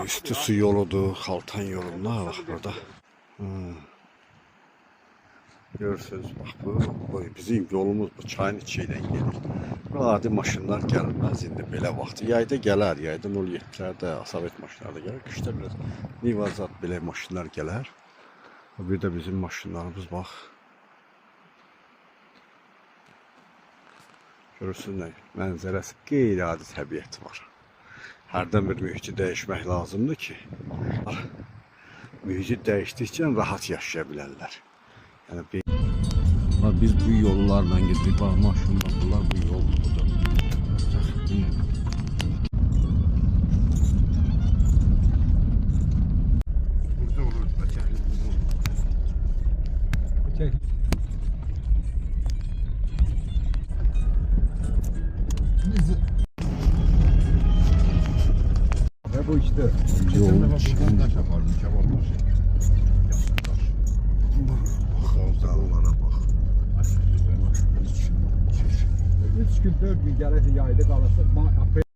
Üstü su yoludur, Xaltan yolunda bak burada. Görürsünüz bak bu bizim yolumuz bu çayın içiyle gelir. Bu adi maşınlar gəlməz indi belə vaxtı. Yayda gələr, yayda 07'lərdə Asavet maşınları da gəlir. Qışda biraz Nivazat belə maşınlar gələr. Bir də bizim maşınlarımız bax. Görürsünüz nə mənzərəsi qeyri-adi təbiət var. Hərdən bir mühiti dəyişmək lazımdır ki, mühiti dəyişdikcə rahat yaşaya bilərlər. Yəni biz bu yollarla gidirik. Bax maşınlar bunlar bu yol budur. Burada olur, bəkərli burada olur. Bəkərli. Ne bu işte? Geçen defa buradan taş yapardım, kebap taşı. Yassı taş. Dağlara bak. 3 gün 4 gün gəlirsə yayda qalırsa